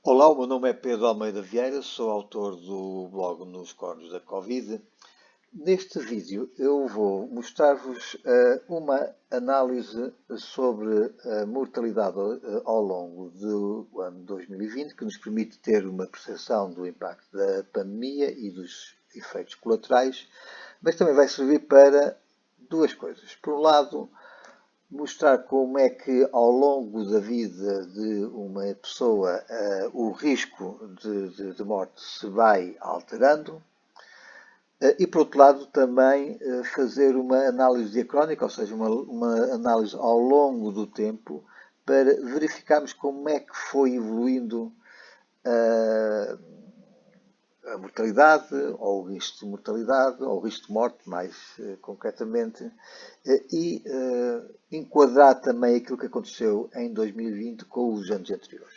Olá, o meu nome é Pedro Almeida Vieira, sou autor do blog Nos Cornos da Covid. Neste vídeo eu vou mostrar-vos uma análise sobre a mortalidade ao longo do ano 2020, que nos permite ter uma percepção do impacto da pandemia e dos efeitos colaterais, mas também vai servir para duas coisas. Por um lado, mostrar como é que ao longo da vida de uma pessoa o risco de morte se vai alterando e por outro lado também fazer uma análise diacrónica, ou seja, uma análise ao longo do tempo para verificarmos como é que foi evoluindo a mortalidade, ou o risco de mortalidade, ou o risco de morte, mais concretamente, e enquadrar também aquilo que aconteceu em 2020 com os anos anteriores.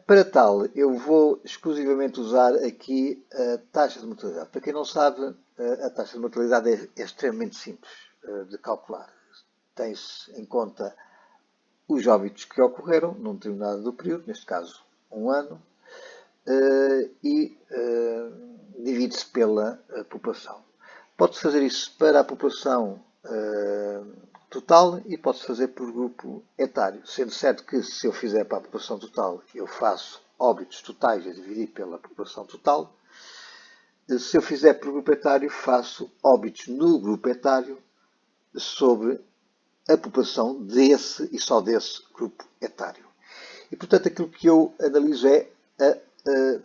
Para tal, eu vou exclusivamente usar aqui a taxa de mortalidade. Para quem não sabe, a taxa de mortalidade é extremamente simples de calcular. Tem-se em conta os óbitos que ocorreram num determinado período, neste caso um ano, e divide-se pela população. Pode-se fazer isso para a população total e pode-se fazer por grupo etário, sendo certo que se eu fizer para a população total, eu faço óbitos totais a dividir pela população total. Se eu fizer por grupo etário, faço óbitos no grupo etário sobre a população desse e só desse grupo etário. E, portanto, aquilo que eu analiso é a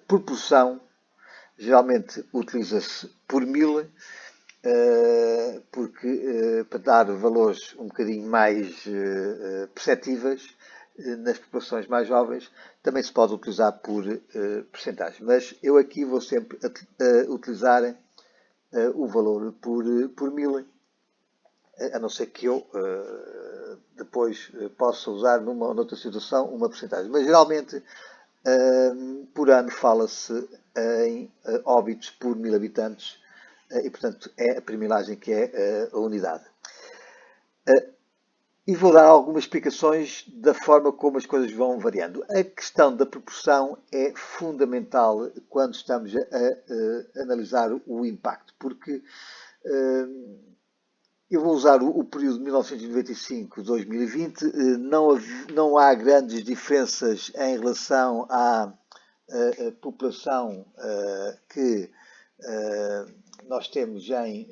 proporção. Geralmente utiliza-se por 1000, porque para dar valores um bocadinho mais perceptíveis nas populações mais jovens, também se pode utilizar por percentagem. Mas eu aqui vou sempre utilizar o valor por 1000, a não ser que eu depois possa usar noutra situação uma percentagem. Mas geralmente por ano fala-se em óbitos por 1000 habitantes e, portanto, é a primeiragem que é a unidade. E vou dar algumas explicações da forma como as coisas vão variando. A questão da proporção é fundamental quando estamos a analisar o impacto, porque eu vou usar o período de 1995-2020. Não há grandes diferenças em relação à população que nós temos em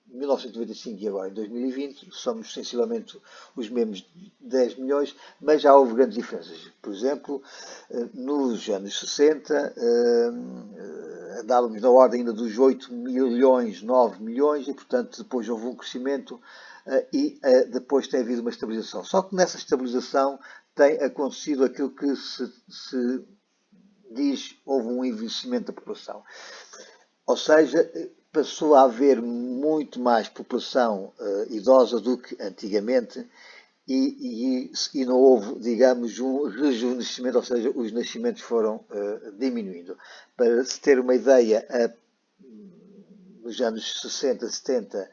1995 e agora em 2020. Somos sensivelmente os mesmos 10 milhões, mas já houve grandes diferenças. Por exemplo, nos anos 60 andávamos na ordem ainda dos 8 milhões, 9 milhões e, portanto, depois houve um crescimento e depois tem havido uma estabilização. Só que nessa estabilização tem acontecido aquilo que se diz, houve um envelhecimento da população. Ou seja, passou a haver muito mais população idosa do que antigamente e não houve, digamos, um rejuvenescimento, ou seja, os nascimentos foram diminuindo. Para se ter uma ideia, nos anos 60, 70,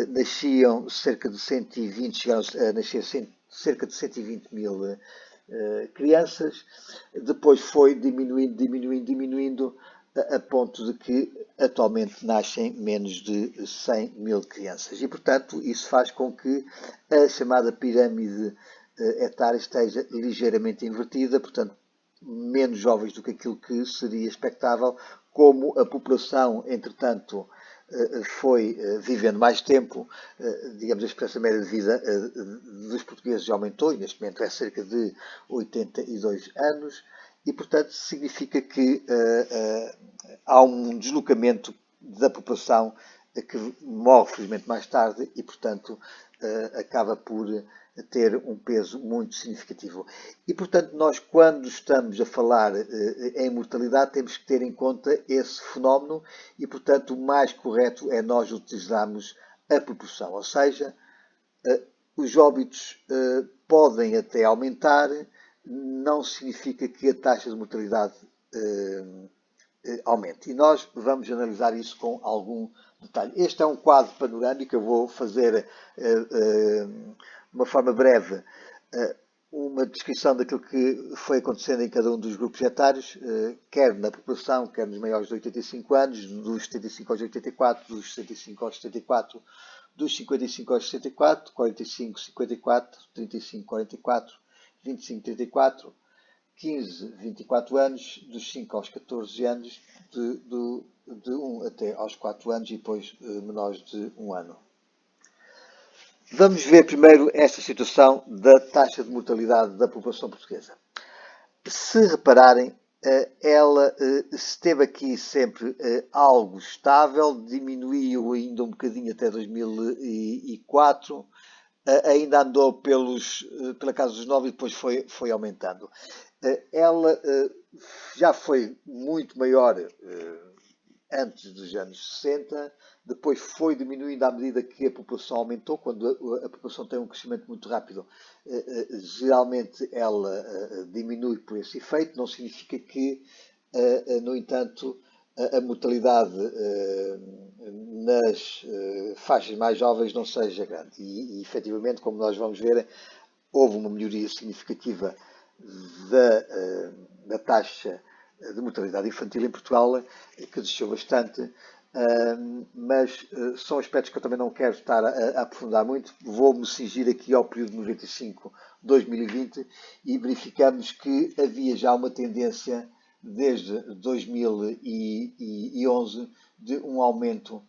nasciam cerca de 120, chegaram a nascer cerca de 120 mil crianças, depois foi diminuindo, a ponto de que atualmente nascem menos de 100 mil crianças. E, portanto, isso faz com que a chamada pirâmide etária esteja ligeiramente invertida, portanto, menos jovens do que aquilo que seria expectável, como a população, entretanto, foi vivendo mais tempo, digamos, a esperança média de vida dos portugueses aumentou e neste momento é cerca de 82 anos e, portanto, significa que há um deslocamento da população que morre, felizmente, mais tarde e, portanto, acaba por ter um peso muito significativo. E, portanto, nós, quando estamos a falar em mortalidade, temos que ter em conta esse fenómeno e, portanto, o mais correto é nós utilizarmos a proporção. Ou seja, os óbitos podem até aumentar, não significa que a taxa de mortalidade aumente. E nós vamos analisar isso com algum detalhe. Este é um quadro panorâmico, eu vou fazer de uma forma breve uma descrição daquilo que foi acontecendo em cada um dos grupos etários, quer na população, quer nos maiores de 85 anos, dos 75 aos 84, dos 65 aos 74, dos 55 aos 64, 45, 54, 35, 44, 25, 34, 15, 24 anos, dos 5 aos 14 anos, de 1 até aos 4 anos e depois menores de 1 ano. Vamos ver primeiro esta situação da taxa de mortalidade da população portuguesa. Se repararem, ela esteve aqui sempre algo estável, diminuiu ainda um bocadinho até 2004, ainda andou pela casa dos 9 e depois foi aumentando. Ela já foi muito maior antes dos anos 60, depois foi diminuindo à medida que a população aumentou. Quando a população tem um crescimento muito rápido, geralmente ela diminui por esse efeito. Não significa que, no entanto, a mortalidade nas faixas mais jovens não seja grande. E efetivamente, como nós vamos ver, houve uma melhoria significativa da taxa de mortalidade infantil em Portugal, que desceu bastante, mas são aspectos que eu também não quero estar a aprofundar muito. Vou-me cingir aqui ao período de 95-2020 e verificamos que havia já uma tendência desde 2011 de um aumento,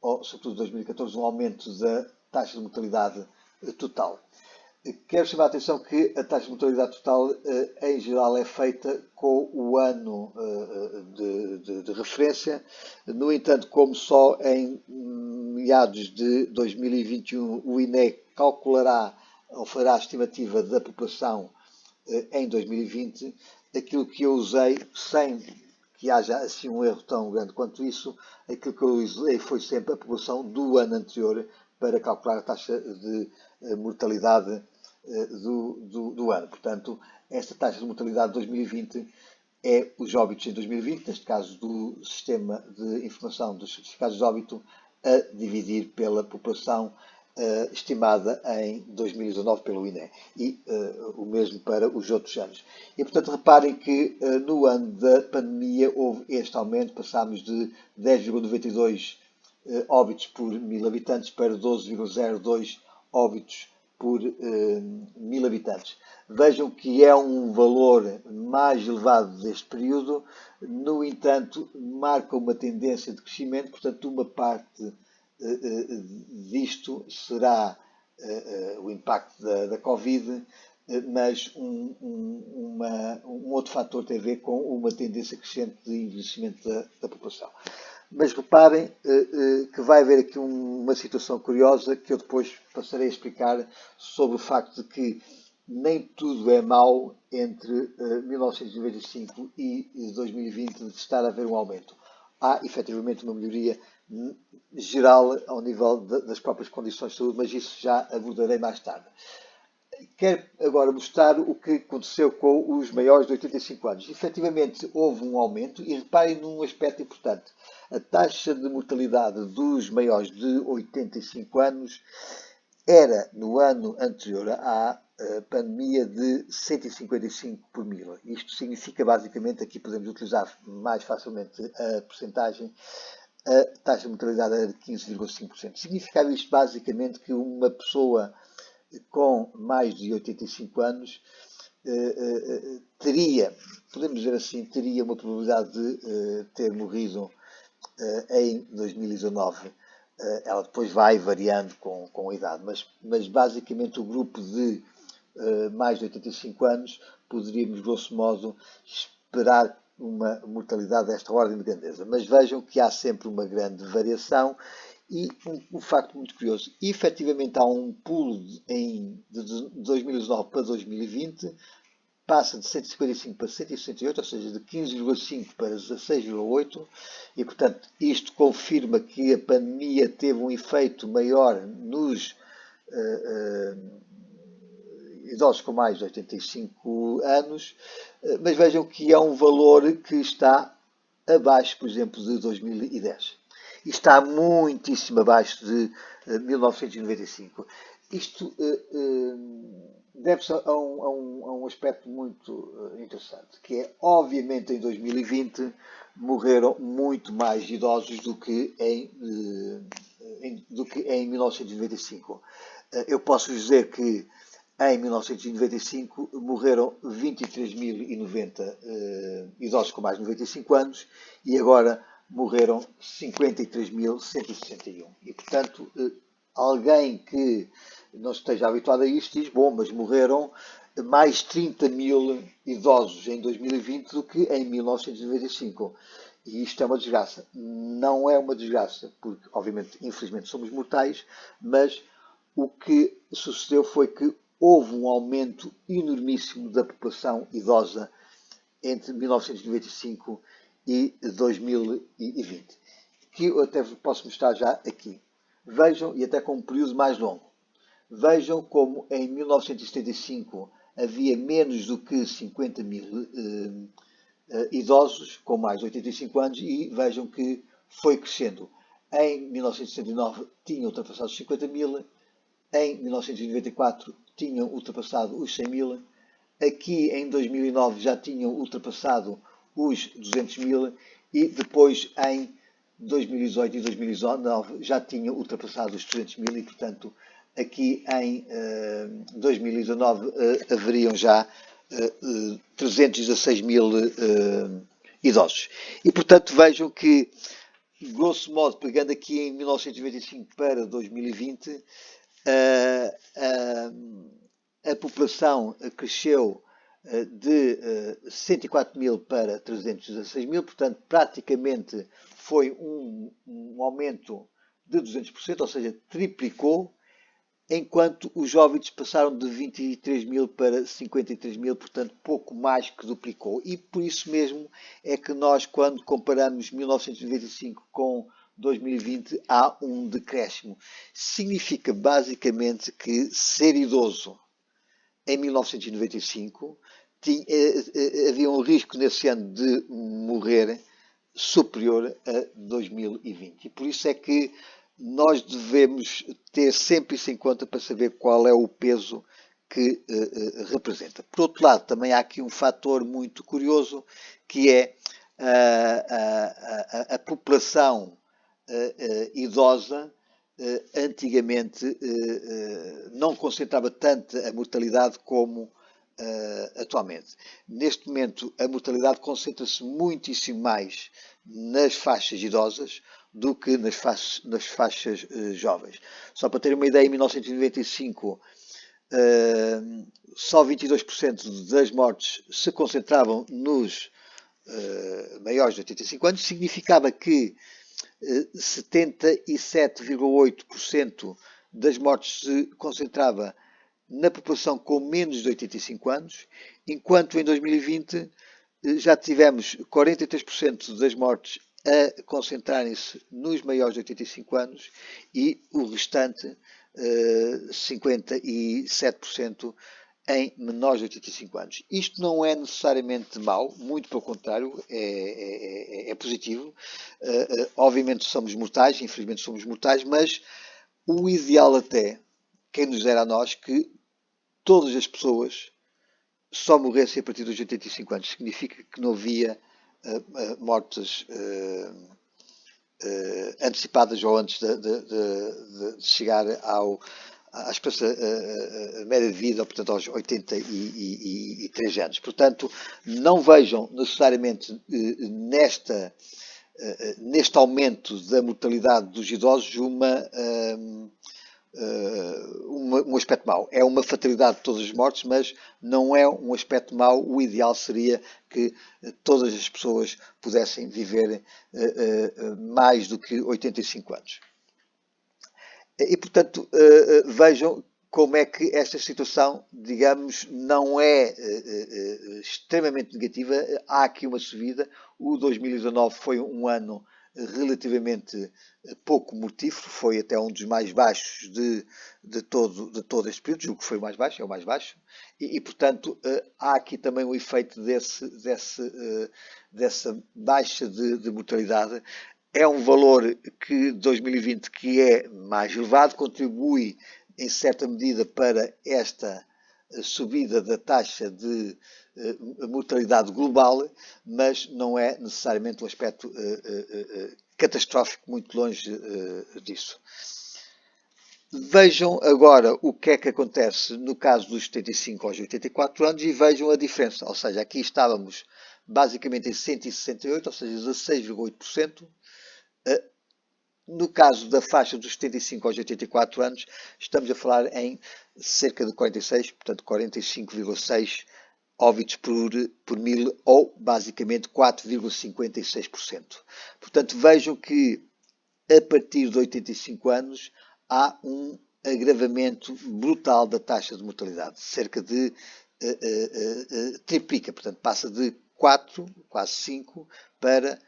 ou sobretudo 2014, um aumento da taxa de mortalidade total. Quero chamar a atenção que a taxa de mortalidade total, em geral, é feita com o ano de referência. No entanto, como só em meados de 2021 o INE calculará ou fará a estimativa da população em 2020, aquilo que eu usei, sem que haja assim um erro tão grande quanto isso, aquilo que eu usei foi sempre a população do ano anterior para calcular a taxa de mortalidade do ano. Portanto, esta taxa de mortalidade de 2020 é os óbitos em 2020, neste caso do Sistema de Informação dos Certificados de Óbito, a dividir pela população estimada em 2019 pelo INE. E o mesmo para os outros anos. E, portanto, reparem que no ano da pandemia houve este aumento, passámos de 10,92 óbitos por 1000 habitantes para 12,02 óbitos por 1000 habitantes. Vejam que é um valor mais elevado deste período, no entanto, marca uma tendência de crescimento, portanto, uma parte disto será o impacto da Covid, mas um outro fator tem a ver com uma tendência crescente de envelhecimento da população. Mas reparem que vai haver aqui uma situação curiosa que eu depois passarei a explicar sobre o facto de que nem tudo é mau entre 1995 e 2020 de estar a haver um aumento. Há efetivamente uma melhoria geral ao nível das próprias condições de saúde, mas isso já abordarei mais tarde. Quero agora mostrar o que aconteceu com os maiores de 85 anos. Efetivamente houve um aumento e reparem num aspecto importante. A taxa de mortalidade dos maiores de 85 anos era, no ano anterior à pandemia, de 155 por 1000. Isto significa, basicamente, aqui podemos utilizar mais facilmente a percentagem, a taxa de mortalidade era de 15,5%. Significava isto, basicamente, que uma pessoa com mais de 85 anos teria, podemos dizer assim, teria uma probabilidade de ter morrido em 2019. Ela depois vai variando com a idade, mas basicamente o grupo de mais de 85 anos poderíamos, grosso modo, esperar uma mortalidade desta ordem de grandeza. Mas vejam que há sempre uma grande variação e um facto muito curioso. Efetivamente há um pulo de 2019 para 2020, passa de 155 para 168, ou seja, de 15,5 para 16,8, e portanto isto confirma que a pandemia teve um efeito maior nos idosos com mais de 85 anos, mas vejam que é um valor que está abaixo, por exemplo, de 2010. E está muitíssimo abaixo de 1995. Isto deve-se a um aspecto muito interessante, que é, obviamente, em 2020 morreram muito mais idosos do que em 1995. Eu posso dizer que em 1995 morreram 23.090 idosos com mais de 95 anos e agora morreram 53.161. E, portanto, alguém que não esteja habituado a isto diz, bom, mas morreram mais 30 mil idosos em 2020 do que em 1995. E isto é uma desgraça. Não é uma desgraça, porque, obviamente, infelizmente somos mortais, mas o que sucedeu foi que houve um aumento enormíssimo da população idosa entre 1995 e 2020, que eu até posso mostrar já aqui. Vejam, e até com um período mais longo, vejam como em 1975 havia menos do que 50 mil idosos com mais de 85 anos e vejam que foi crescendo. Em 1969 tinham ultrapassado os 50 mil, em 1994 tinham ultrapassado os 100 mil, aqui em 2009 já tinham ultrapassado os 200 mil e depois em 2018 e 2019 já tinham ultrapassado os 300 mil e, portanto, aqui em 2019 haveriam já 316 mil idosos. E, portanto, vejam que, grosso modo, pegando aqui em 1995 para 2020, a população cresceu de 104 mil para 316 mil, portanto, praticamente foi um aumento de 200%, ou seja, triplicou, enquanto os jovens passaram de 23 mil para 53 mil, portanto, pouco mais que duplicou. E por isso mesmo é que nós, quando comparamos 1995 com 2020, há um decréscimo. Significa basicamente que ser idoso em 1995 havia um risco nesse ano de morrer superior a 2020. E por isso é que nós devemos ter sempre isso em conta para saber qual é o peso que representa. Por outro lado, também há aqui um fator muito curioso, que é a população idosa antigamente não concentrava tanta a mortalidade como atualmente. Neste momento, a mortalidade concentra-se muitíssimo mais nas faixas idosas do que nas faixas jovens. Só para ter uma ideia, em 1995, só 22% das mortes se concentravam nos maiores de 85 anos, significava que 77,8% das mortes se concentrava na população com menos de 85 anos, enquanto em 2020 já tivemos 43% das mortes a concentrarem-se nos maiores de 85 anos e o restante, 57%, em menores de 85 anos. Isto não é necessariamente mau, muito pelo contrário, é positivo. Obviamente somos mortais, infelizmente somos mortais, mas o ideal até, quem nos dera a nós, que todas as pessoas só morressem a partir dos 85 anos. Significa que não havia mortes antecipadas ou antes de chegar à esperança média de vida, portanto aos 83 anos. Portanto, não vejam necessariamente neste aumento da mortalidade dos idosos um aspecto mau. É uma fatalidade de todas as mortes, mas não é um aspecto mau. O ideal seria que todas as pessoas pudessem viver mais do que 85 anos. E, portanto, vejam como é que esta situação, digamos, não é extremamente negativa. Há aqui uma subida. O 2019 foi um ano relativamente pouco mortífero, foi até um dos mais baixos de todo este período, julgo que foi o mais baixo, é o mais baixo, e portanto há aqui também o efeito dessa baixa de mortalidade. É um valor que 2020 que é mais elevado, contribui em certa medida para esta subida da taxa de mortalidade global, mas não é necessariamente um aspecto catastrófico, muito longe disso. Vejam agora o que é que acontece no caso dos 75 aos 84 anos e vejam a diferença. Ou seja, aqui estávamos basicamente em 168, ou seja, 16,8%. No caso da faixa dos 75 aos 84 anos, estamos a falar em cerca de 46, portanto 45,6 óbitos por mil, ou basicamente 4,56%. Portanto, vejam que a partir de 85 anos há um agravamento brutal da taxa de mortalidade, cerca de triplica, portanto passa de 4, quase 5, para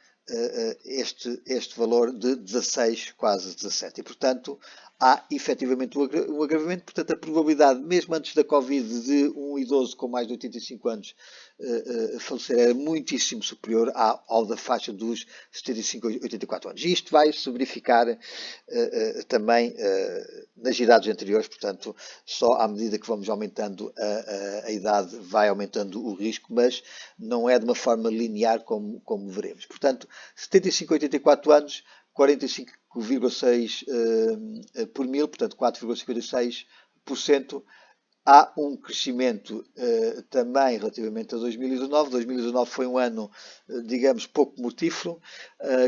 este valor de 16, quase 17. E, portanto, há efetivamente um agravamento. Portanto, a probabilidade, mesmo antes da Covid, de um idoso com mais de 85 anos falecer era muitíssimo superior ao da faixa dos 75 a 84 anos. E isto vai se verificar também nas idades anteriores, portanto, só à medida que vamos aumentando a idade vai aumentando o risco, mas não é de uma forma linear como veremos. Portanto, 75 a 84 anos, 45,6 por mil, portanto 4,56%. Há um crescimento também relativamente a 2019. 2019 foi um ano, digamos, pouco mortífero,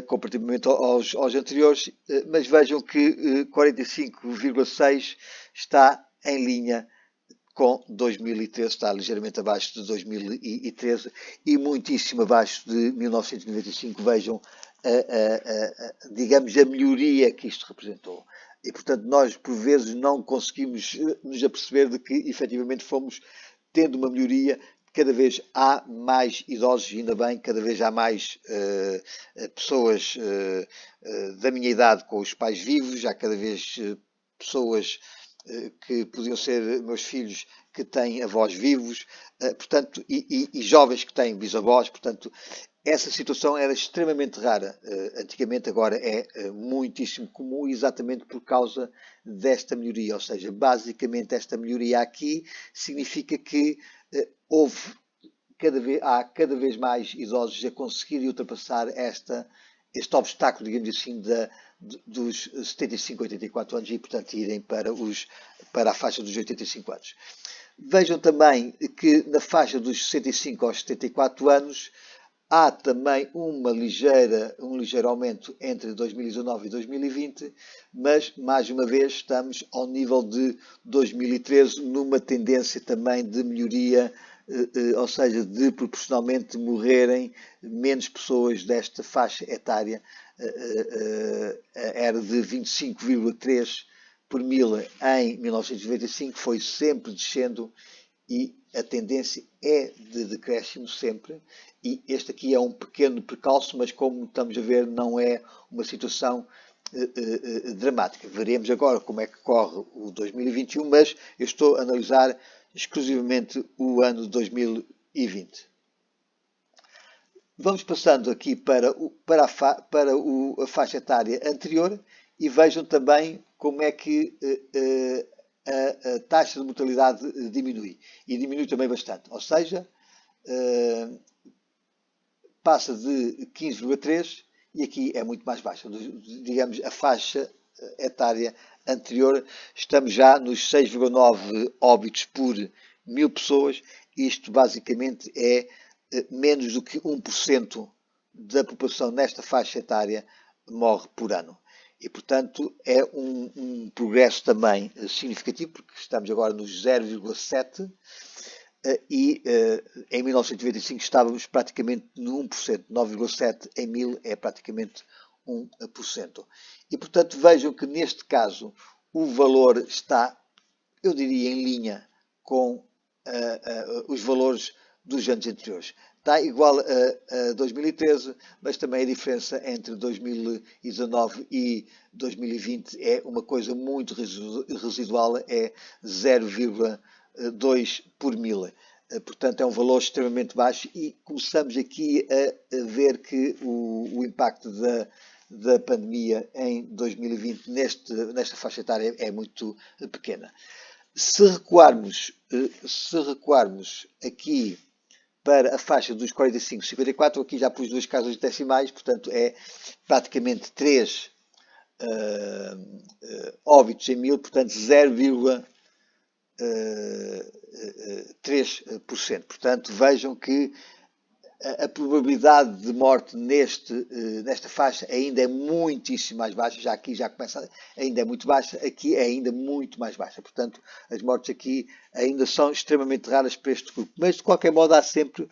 comparativamente aos anteriores, mas vejam que 45,6 está em linha com 2013, está ligeiramente abaixo de 2013 e muitíssimo abaixo de 1995. Vejam, digamos, a melhoria que isto representou. E, portanto, nós, por vezes, não conseguimos nos aperceber de que, efetivamente, fomos tendo uma melhoria. Cada vez há mais idosos, ainda bem, cada vez há mais pessoas da minha idade com os pais vivos, há cada vez pessoas que podiam ser meus filhos que têm avós vivos, portanto, e jovens que têm bisavós, portanto, essa situação era extremamente rara antigamente, agora é muitíssimo comum, exatamente por causa desta melhoria. Ou seja, basicamente esta melhoria aqui significa que há cada vez mais idosos a conseguirem ultrapassar este obstáculo, digamos assim, dos 75 a 84 anos e, portanto, irem para a faixa dos 85 anos. Vejam também que na faixa dos 65 aos 74 anos há também um ligeiro aumento entre 2019 e 2020, mas, mais uma vez, estamos ao nível de 2013, numa tendência também de melhoria, ou seja, de proporcionalmente morrerem menos pessoas desta faixa etária. Era de 25,3 por mil em 1995, foi sempre descendo e a tendência é de decréscimo sempre, e este aqui é um pequeno percalço, mas como estamos a ver não é uma situação dramática. Veremos agora como é que corre o 2021, mas eu estou a analisar exclusivamente o ano de 2020. Vamos passando aqui para a faixa etária anterior e vejam também como é que a taxa de mortalidade diminui. E diminui também bastante. Ou seja, passa de 15,3 e aqui é muito mais baixa. Digamos, a faixa etária anterior, estamos já nos 6,9 óbitos por mil pessoas. Isto basicamente é menos do que 1% da população nesta faixa etária morre por ano. E, portanto, é um progresso também significativo, porque estamos agora nos 0,7 e em 1995 estávamos praticamente no 1%. 9,7 em 1000 é praticamente 1%. E, portanto, vejam que neste caso o valor está, eu diria, em linha com os valores dos anos anteriores. Está igual a 2013, mas também a diferença entre 2019 e 2020 é uma coisa muito residual, é 0,2 por mil. Portanto, é um valor extremamente baixo e começamos aqui a ver que o impacto da pandemia em 2020 nesta faixa etária é muito pequena. Se recuarmos aqui para a faixa dos 45, 54, aqui já pus duas casas decimais, portanto é praticamente 3 óbitos em 1000, portanto 0,3%. Portanto, vejam que a probabilidade de morte nesta faixa ainda é muitíssimo mais baixa, já aqui já começa, ainda é muito baixa, aqui é ainda muito mais baixa. Portanto, as mortes aqui ainda são extremamente raras para este grupo. Mas, de qualquer modo, há sempre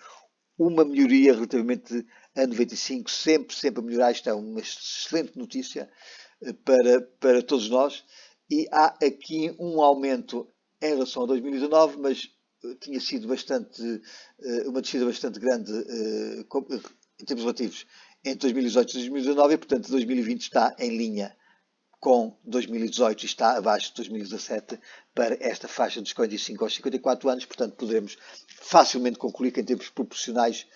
uma melhoria relativamente a 95, sempre a melhorar. Isto é uma excelente notícia para todos nós. E há aqui um aumento em relação a 2019, mas tinha sido uma descida bastante grande em termos relativos entre 2018 e 2019 e, portanto, 2020 está em linha com 2018 e está abaixo de 2017 para esta faixa dos 45 aos 54 anos. Portanto, poderemos facilmente concluir que, em termos proporcionais,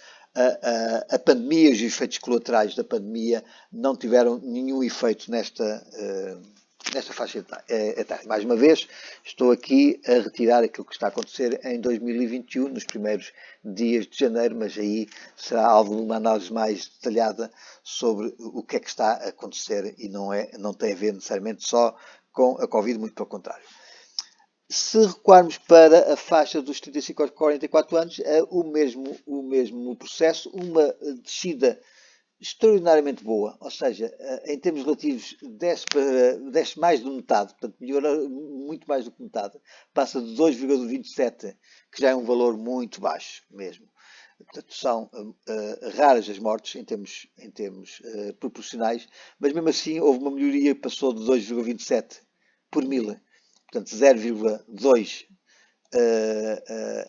a pandemia e os efeitos colaterais da pandemia não tiveram nenhum efeito nesta faixa etária. Mais uma vez, estou aqui a retirar aquilo que está a acontecer em 2021, nos primeiros dias de janeiro, mas aí será alvo de uma análise mais detalhada sobre o que é que está a acontecer e não tem a ver necessariamente só com a Covid, muito pelo contrário. Se recuarmos para a faixa dos 35 aos 44 anos, é o mesmo processo, uma descida extraordinariamente boa, ou seja, em termos relativos desce mais de metade, portanto melhora muito mais do que metade, passa de 2,27, que já é um valor muito baixo mesmo. Portanto, são raras as mortes em termos proporcionais, mas mesmo assim houve uma melhoria, passou de 2,27 por mil, portanto 0,2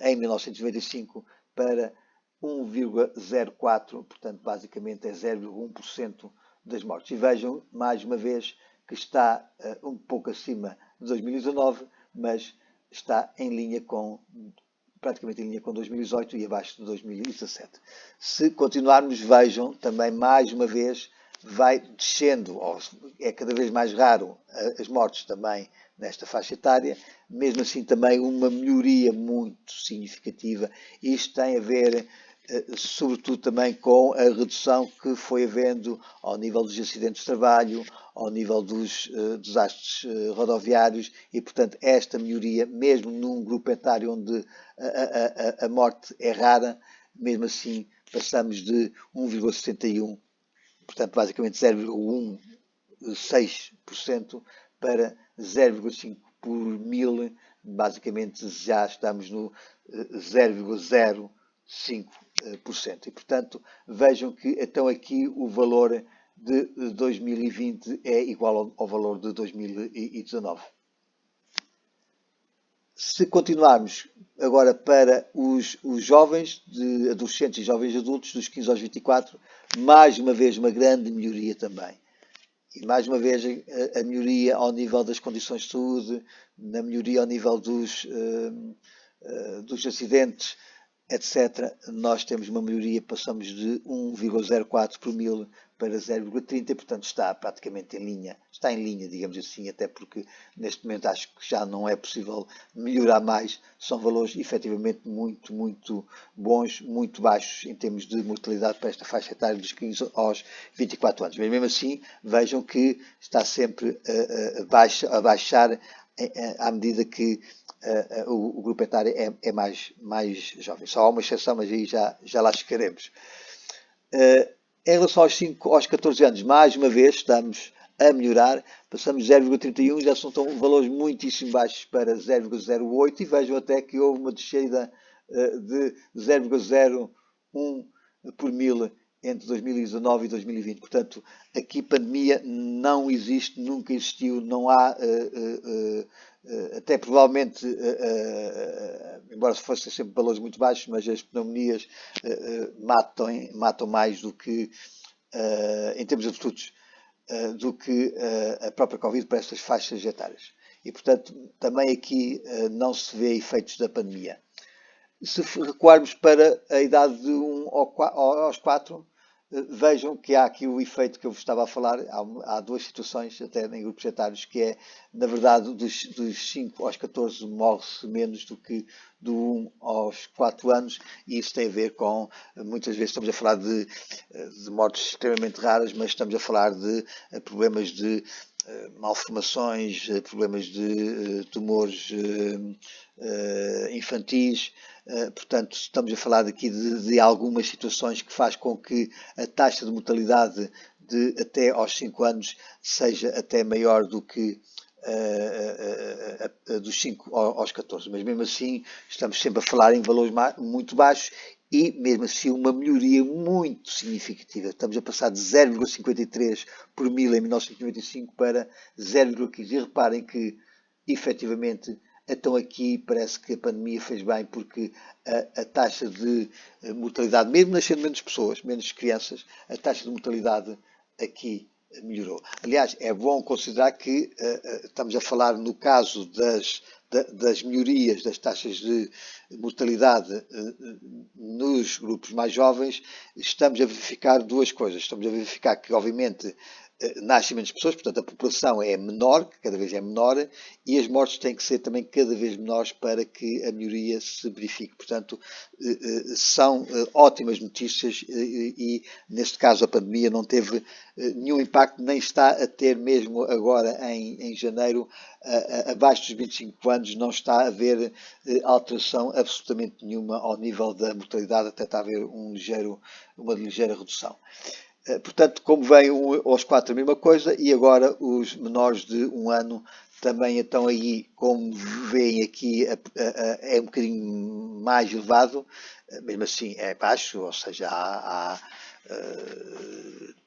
em 1995 para 1,04, portanto basicamente é 0,1% das mortes. E vejam mais uma vez que está um pouco acima de 2019, mas está em linha praticamente em linha com 2018 e abaixo de 2017. Se continuarmos, vejam também mais uma vez vai descendo, é cada vez mais raro as mortes também nesta faixa etária, mesmo assim também uma melhoria muito significativa. Isto tem a ver sobretudo também com a redução que foi havendo ao nível dos acidentes de trabalho, ao nível dos desastres rodoviários e, portanto, esta melhoria, mesmo num grupo etário onde a morte é rara, mesmo assim passamos de 1,61, portanto, basicamente 0,16% para 0,5 por mil, basicamente já estamos no 0,05%. E, portanto, vejam que então aqui o valor de 2020 é igual ao valor de 2019. Se continuarmos agora para os jovens, adolescentes e jovens adultos, dos 15 aos 24, mais uma vez uma grande melhoria também. E mais uma vez a melhoria ao nível das condições de saúde, na melhoria ao nível dos acidentes, etc. Nós temos uma melhoria, passamos de 1,04 por mil para 0,30, portanto está praticamente em linha, digamos assim, até porque neste momento acho que já não é possível melhorar mais, são valores efetivamente muito bons, muito baixos em termos de mortalidade para esta faixa etária dos 15 aos 24 anos. Mas mesmo assim, vejam que está sempre a baixar à medida que o grupo etário é mais jovem. Só há uma exceção, mas aí já lá chegaremos. Em relação aos 14 anos, mais uma vez estamos a melhorar, passamos de 0,31, já são valores muitíssimo baixos para 0,08 e vejam até que houve uma descida de 0,01 por mil entre 2019 e 2020. Portanto, aqui pandemia não existe, nunca existiu, não há, até provavelmente, embora fossem sempre valores muito baixos, mas as pneumonias matam mais do que, em termos absolutos, do que a própria Covid para estas faixas etárias. E, portanto, também aqui não se vê efeitos da pandemia. Se recuarmos para a idade de 1 aos 4, vejam que há aqui o efeito que eu vos estava a falar. Há duas situações, até em grupos etários, que é, na verdade, dos 5 aos 14 morre-se menos do que do 1 aos 4 anos, e isso tem a ver com, muitas vezes estamos a falar de mortes extremamente raras, mas estamos a falar de problemas de malformações, problemas de tumores infantis. Portanto, estamos a falar aqui de algumas situações que faz com que a taxa de mortalidade de até aos 5 anos seja até maior do que dos 5 aos 14. Mas mesmo assim, estamos sempre a falar em valores muito baixos e mesmo assim uma melhoria muito significativa. Estamos a passar de 0,53 por mil em 1995 para 0,15. E reparem que, efetivamente, então aqui parece que a pandemia fez bem, porque a taxa de mortalidade, mesmo nascendo menos pessoas, menos crianças, a taxa de mortalidade aqui melhorou. Aliás, é bom considerar que estamos a falar no caso das melhorias das taxas de mortalidade nos grupos mais jovens. Estamos a verificar duas coisas. Estamos a verificar que, obviamente, nascem menos pessoas, portanto a população é menor, cada vez é menor, e as mortes têm que ser também cada vez menores para que a melhoria se verifique. Portanto, são ótimas notícias e, neste caso, a pandemia não teve nenhum impacto, nem está a ter mesmo agora em janeiro, abaixo dos 25 anos, não está a haver alteração absolutamente nenhuma ao nível da mortalidade, até está a haver uma ligeira redução. Portanto, como vem aos 4 a mesma coisa, e agora os menores de 1 ano também estão aí, como veem aqui, é um bocadinho mais elevado, mesmo assim é baixo, ou seja, há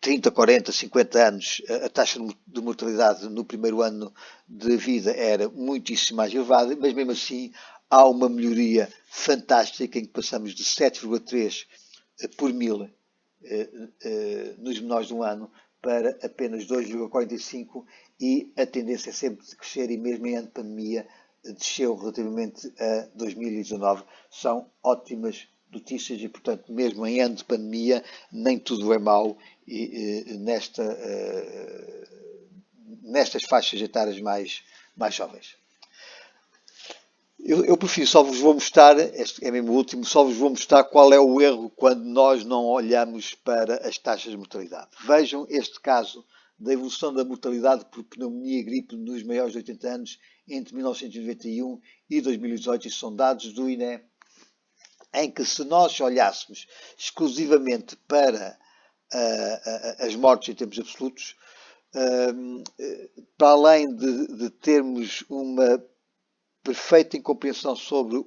30, 40, 50 anos a taxa de mortalidade no primeiro ano de vida era muitíssimo mais elevada, mas mesmo assim há uma melhoria fantástica em que passamos de 7,3 por mil nos menores de 1 ano para apenas 2,45, e a tendência é sempre de crescer, e mesmo em ano de pandemia desceu relativamente a 2019. São ótimas notícias e, portanto, mesmo em ano de pandemia, nem tudo é mau nestas faixas etárias mais jovens. Eu prefiro, só vos vou mostrar, este é mesmo o último, só vos vou mostrar qual é o erro quando nós não olhamos para as taxas de mortalidade. Vejam este caso da evolução da mortalidade por pneumonia e gripe nos maiores de 80 anos entre 1991 e 2018, e são dados do INE, em que, se nós olhássemos exclusivamente para as mortes em termos absolutos, para além de termos uma perfeita incompreensão sobre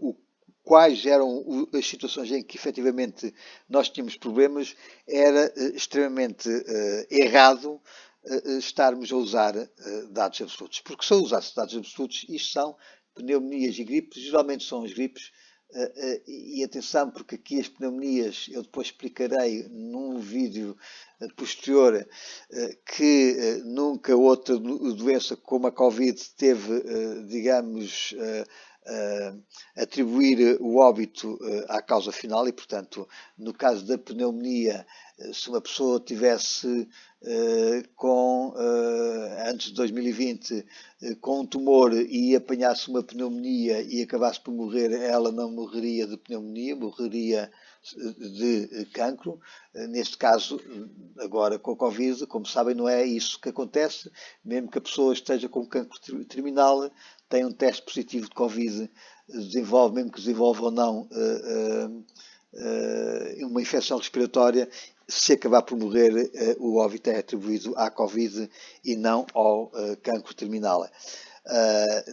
quais eram as situações em que efetivamente nós tínhamos problemas, era extremamente errado estarmos a usar dados absolutos. Porque se eu usasse dados absolutos, isto são pneumonias e gripes, geralmente são as gripes, e atenção, porque aqui as pneumonias, eu depois explicarei num vídeo posterior, que nunca outra doença como a Covid teve, digamos, atribuir o óbito à causa final, e, portanto, no caso da pneumonia, se uma pessoa tivesse antes de 2020 com um tumor e apanhasse uma pneumonia e acabasse por morrer, ela não morreria de pneumonia, morreria de cancro. Neste caso, agora com a Covid, como sabem, não é isso que acontece. Mesmo que a pessoa esteja com cancro terminal, tem um teste positivo de Covid, mesmo que desenvolva ou não uma infecção respiratória, se acabar por morrer, o óbito é atribuído à Covid e não ao cancro terminal.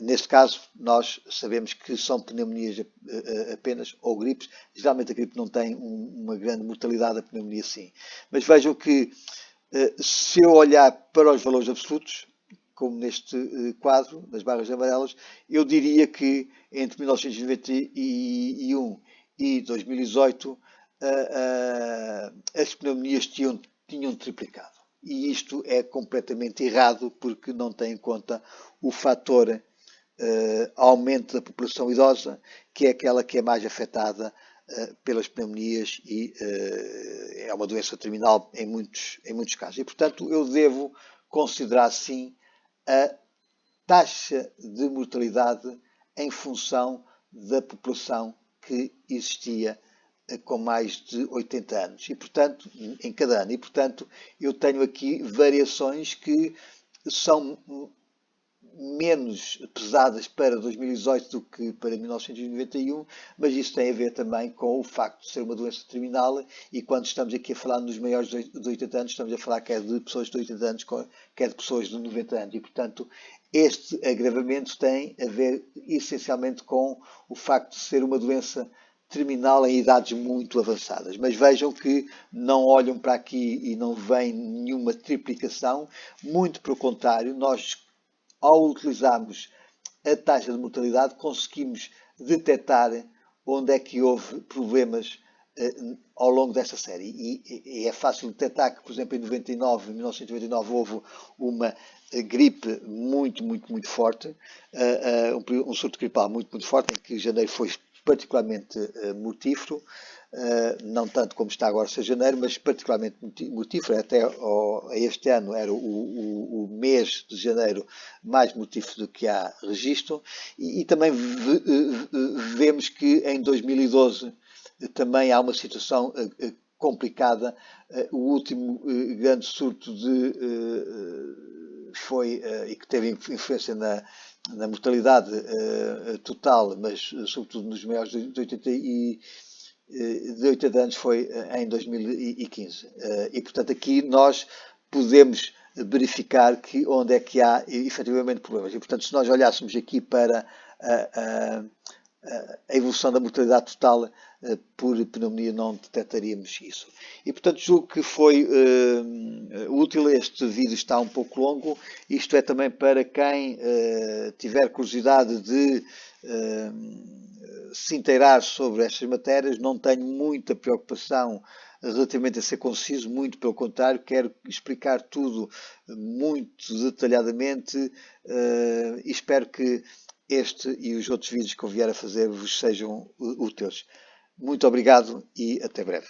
Neste caso, nós sabemos que são pneumonias apenas, ou gripes. Geralmente a gripe não tem uma grande mortalidade, a pneumonia sim. Mas vejam que, se eu olhar para os valores absolutos, como neste quadro, das barras amarelas, eu diria que entre 1991 e 2018 as pneumonias tinham triplicado. E isto é completamente errado, porque não tem em conta o fator aumento da população idosa, que é aquela que é mais afetada pelas pneumonias, e é uma doença terminal em muitos casos. E, portanto, eu devo considerar, sim, a taxa de mortalidade em função da população que existia com mais de 80 anos, e, portanto, em cada ano. E, portanto, eu tenho aqui variações que são menos pesadas para 2018 do que para 1991, mas isso tem a ver também com o facto de ser uma doença terminal, e quando estamos aqui a falar nos maiores de 80 anos, estamos a falar quer de pessoas de 80 anos, quer de pessoas de 90 anos, e, portanto, este agravamento tem a ver essencialmente com o facto de ser uma doença terminal em idades muito avançadas. Mas vejam que não olham para aqui e não vem nenhuma triplicação, muito pelo contrário, nós, ao utilizarmos a taxa de mortalidade, conseguimos detectar onde é que houve problemas ao longo desta série. E é fácil detectar que, por exemplo, em 1999 houve uma gripe muito forte, um surto gripal muito forte, em que janeiro foi particularmente mortífero, não tanto como está agora a ser janeiro, mas particularmente mortífero. Até este ano era o mês de janeiro mais mortífero do que há registro, e também vemos que em 2012 também há uma situação complicada. O último grande surto foi, e que teve influência na mortalidade total, mas sobretudo nos maiores de 80 anos, foi em 2015. E, portanto, aqui nós podemos verificar que onde é que há efetivamente problemas. E, portanto, se nós olhássemos aqui para a evolução da mortalidade total por pneumonia, não detectaríamos isso. E, portanto, julgo que foi útil. Este vídeo está um pouco longo. Isto é também para quem tiver curiosidade de se inteirar sobre estas matérias. Não tenho muita preocupação relativamente a ser conciso, muito pelo contrário, quero explicar tudo muito detalhadamente, e espero que este e os outros vídeos que eu vier a fazer vos sejam úteis. Muito obrigado e até breve.